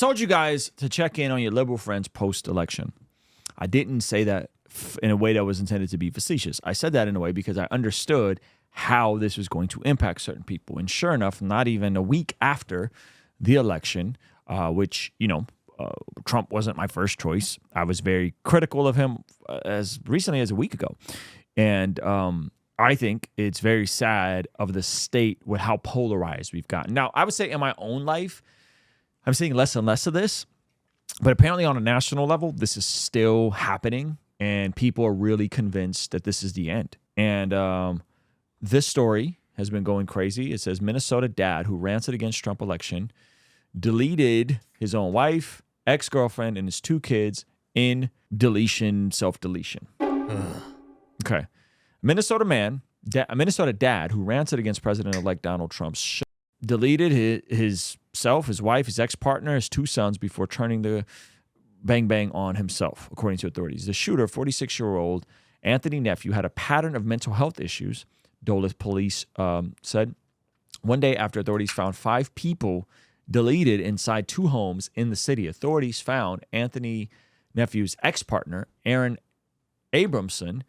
told you guys to check in on your liberal friends post-election. I didn't say that in a way that was intended to be facetious. I said that in a way because I understood how this was going to impact certain people. And sure enough, not even a week after the election, which, Trump wasn't my first choice. I was very critical of him as recently as a week ago. And I think it's very sad of the state with how polarized we've gotten. Now, I would say in my own life, I'm seeing less and less of this. But apparently on a national level, this is still happening. And people are really convinced that this is the end. And this story has been going crazy. It says Minnesota dad who ranted against Trump election deleted his own wife, ex-girlfriend, and his 2 kids in self-deletion. Okay. A Minnesota dad who ranted against President-elect Donald Trump deleted his wife, his ex-partner, his 2 sons before turning the bang on himself, according to authorities. The shooter, 46-year-old Anthony Nephew, had a pattern of mental health issues, Duluth police said. One day after authorities found 5 people deleted inside 2 homes in the city, authorities found Anthony Nephew's ex-partner, Aaron Abramson,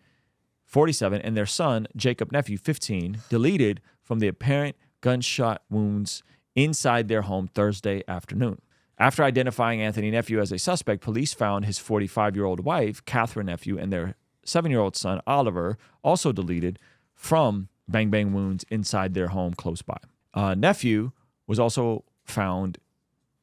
47, and their son, Jacob Nephew, 15, deleted from the apparent gunshot wounds inside their home Thursday afternoon. After identifying Anthony Nephew as a suspect, police found his 45-year-old wife, Catherine Nephew, and their 7-year-old son, Oliver, also deleted from bang wounds inside their home close by. Nephew was also found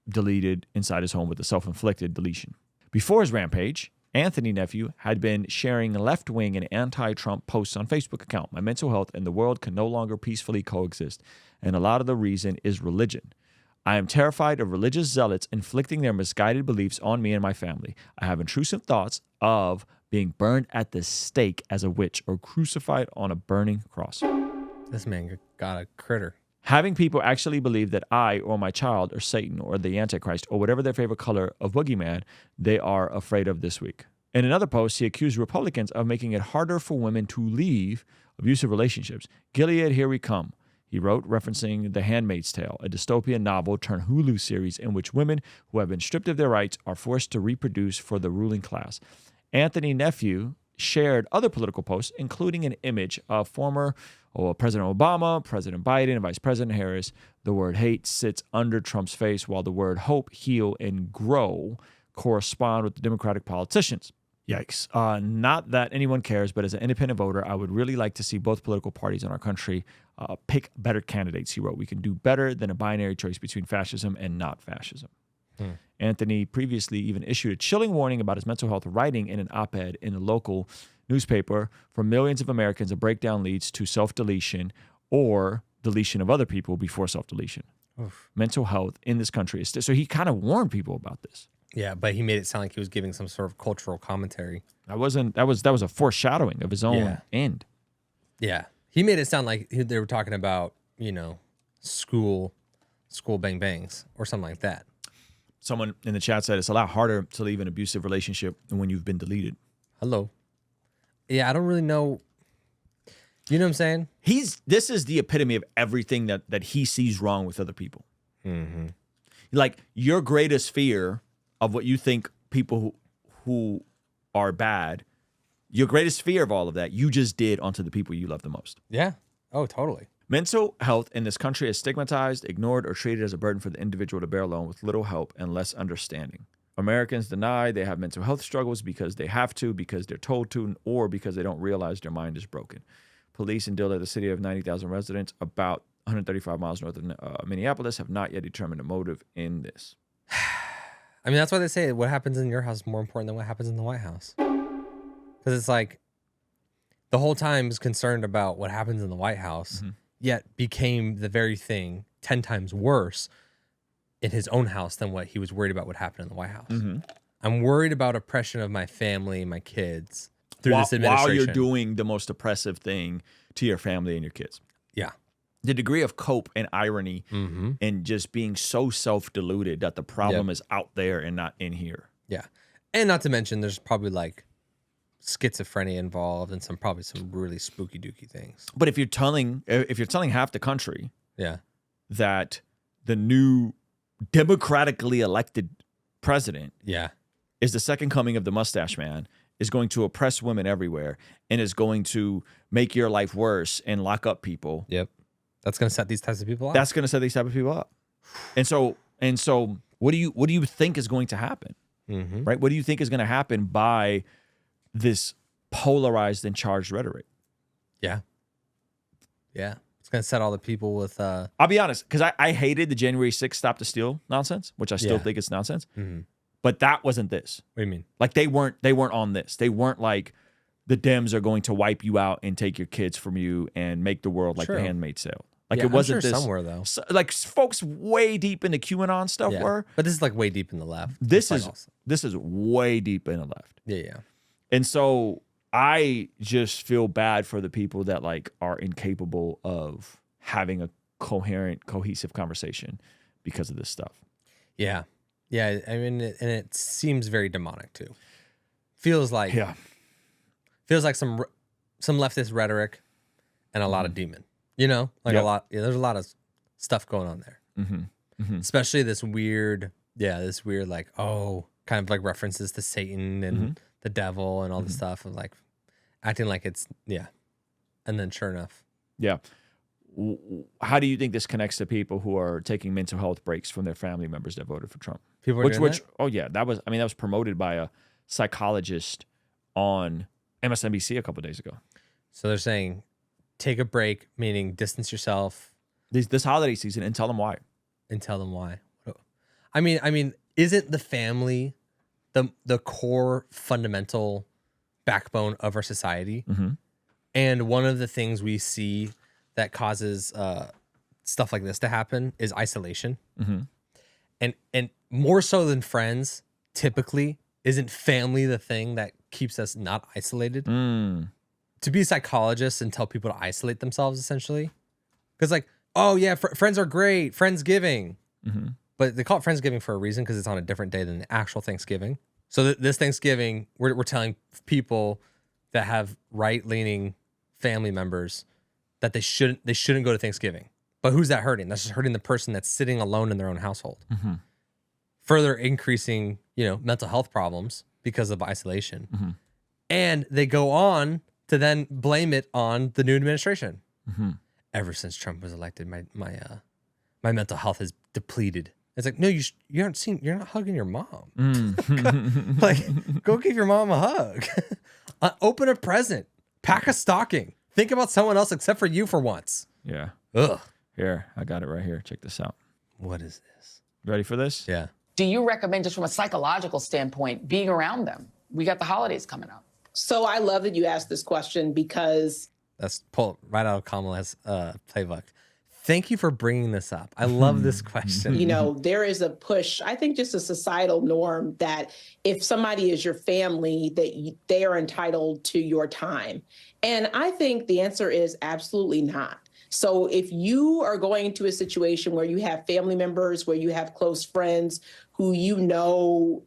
deleted inside his home with a self-inflicted deletion. Before his rampage, Anthony Nephew had been sharing left-wing and anti-Trump posts on Facebook account. My mental health and the world can no longer peacefully coexist, and a lot of the reason is religion. I am terrified of religious zealots inflicting their misguided beliefs on me and my family. I have intrusive thoughts of being burned at the stake as a witch or crucified on a burning cross. This man got a critter. Having people actually believe that I or my child or Satan or the Antichrist or whatever their favorite color of boogeyman they are afraid of this week. In another post, he accused Republicans of making it harder for women to leave abusive relationships. Gilead, here we come, he wrote, referencing The Handmaid's Tale, a dystopian novel turned Hulu series in which women who have been stripped of their rights are forced to reproduce for the ruling class. Anthony Nephew shared other political posts, including an image of former President Obama, President Biden, and Vice President Harris. The word hate sits under Trump's face, while the word hope, heal, and grow correspond with the Democratic politicians. Yikes. Not that anyone cares, but as an independent voter, I would really like to see both political parties in our country pick better candidates, he wrote. We can do better than a binary choice between fascism and not fascism. Anthony previously even issued a chilling warning about his mental health, writing in an op-ed in a local newspaper, for millions of Americans, a breakdown leads to self-deletion or deletion of other people before self-deletion. Mental health in this country is so he kind of warned people about this. Yeah, but he made it sound like he was giving some sort of cultural commentary. That was a foreshadowing of his own end. Yeah. He made it sound like they were talking about, school bang bangs or something like that. Someone in the chat said it's a lot harder to leave an abusive relationship when you've been deleted. Hello. Yeah, I don't really know. You know what I'm saying? This is the epitome of everything that he sees wrong with other people. Mm-hmm. Like your greatest fear of what you think people who are bad, your greatest fear of all of that, you just did onto the people you love the most. Yeah. Oh, totally. Mental health in this country is stigmatized, ignored, or treated as a burden for the individual to bear alone with little help and less understanding. Americans deny they have mental health struggles because they have to, because they're told to, or because they don't realize their mind is broken. Police in Duluth, the city of 90,000 residents, about 135 miles north of Minneapolis, have not yet determined a motive in this. I mean, that's why they say what happens in your house is more important than what happens in the White House. Because it's like the whole time is concerned about what happens in the White House, yet became the very thing 10 times worse in his own house than what he was worried about what happened in the White House. I'm worried about oppression of my family and my kids through this administration. While you're doing the most oppressive thing to your family and your kids. Yeah. The degree of cope and irony and just being so self-deluded that the problem is out there and not in here. Yeah. And not to mention there's probably like schizophrenia involved and probably some really spooky dooky things. But if you're telling half the country yeah, that the new democratically elected president Yeah. is the second coming of the mustache man, is going to oppress women everywhere, and is going to make your life worse and lock up people. Yep. That's going to set these types of people up. That's going to set these type of people up. And so what do you think is going to happen? Mm-hmm. Right? What do you think is going to happen by this polarized and charged rhetoric? Yeah. Yeah. It's going to set all the people with... I'll be honest, because I hated the January 6th Stop the Steal nonsense, which I still think it's nonsense. Mm-hmm. But that wasn't this. What do you mean? Like they weren't on this. They weren't like the Dems are going to wipe you out and take your kids from you and make the world like the Handmaid's Tale. Like Yeah, it wasn't I'm sure this somewhere though. like folks way deep into QAnon stuff were. But this is like way deep in the left. This It's is like awesome. this is way deep in the left. Yeah, yeah. And so I just feel bad for the people that like are incapable of having a coherent, cohesive conversation because of this stuff. Yeah. Yeah, I mean, and it seems very demonic too. Feels like some leftist rhetoric and a lot of demon. You know, like a lot. Yeah, there's a lot of stuff going on there. Especially this weird, like kind of like references to Satan and the devil and all the stuff of like acting like it's and then sure enough, How do you think this connects to people who are taking mental health breaks from their family members that voted for Trump? People are doing that? Oh yeah, that was promoted by a psychologist on MSNBC a couple of days ago. So they're saying take a break, meaning distance yourself This holiday season, and tell them why. and tell them why. I mean, isn't the family the core fundamental backbone of our society? And one of the things we see that causes stuff like this to happen is isolation. And more so than friends, typically, isn't family the thing that keeps us not isolated? To be a psychologist and tell people to isolate themselves, essentially. Because like, oh yeah, friends are great, Friendsgiving. But they call it Friendsgiving for a reason, because it's on a different day than the actual Thanksgiving. So this Thanksgiving, we're telling people that have right-leaning family members that they shouldn't go to Thanksgiving. But who's that hurting? That's just hurting the person that's sitting alone in their own household. Further increasing, mental health problems because of isolation. And they go on to then blame it on the new administration. Ever since Trump was elected, my mental health is depleted. It's like, no, you're not hugging your mom. Like, go give your mom a hug. Open a present. Pack a stocking. Think about someone else except for you for once. Yeah. Ugh. Here, I got it right here. Check this out. What is this? Ready for this? Yeah. Do you recommend, just from a psychological standpoint, being around them? We got the holidays coming up. So I love that you asked this question, because That's pulled right out of Kamala's playbook. Thank you for bringing this up. I love this question. there is a push, I think just a societal norm, that if somebody is your family, that they are entitled to your time. And I think the answer is absolutely not. So if you are going into a situation where you have family members, where you have close friends who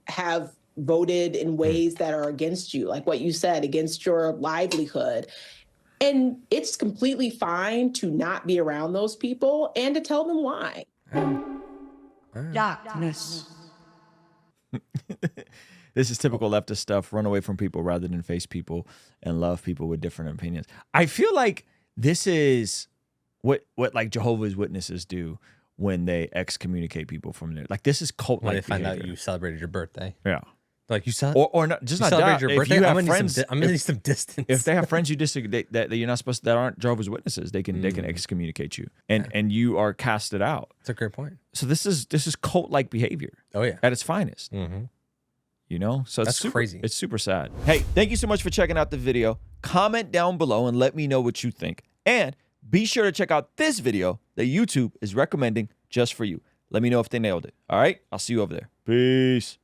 have voted in ways that are against you, like what you said, against your livelihood, and it's completely fine to not be around those people and to tell them why. Darkness. This is typical leftist stuff. Run away from people rather than face people, and love people with different opinions. I feel like this is what like Jehovah's Witnesses do when they excommunicate people from there. Like this is cult-like When they find behavior. out you celebrated your birthday. Yeah. Like you Or not, just you not celebrated that. your If birthday. you I'm have gonna friends, need some distance. if they have friends you disagree that you're not supposed to, that aren't Jehovah's Witnesses, they can excommunicate you, and you are casted out. That's a great point. So this is cult-like behavior. Oh yeah. At its finest. So it's That's crazy. It's super sad. Hey, thank you so much for checking out the video. Comment down below and let me know what you think. And be sure to check out this video that YouTube is recommending just for you. Let me know if they nailed it. All right? I'll see you over there. Peace.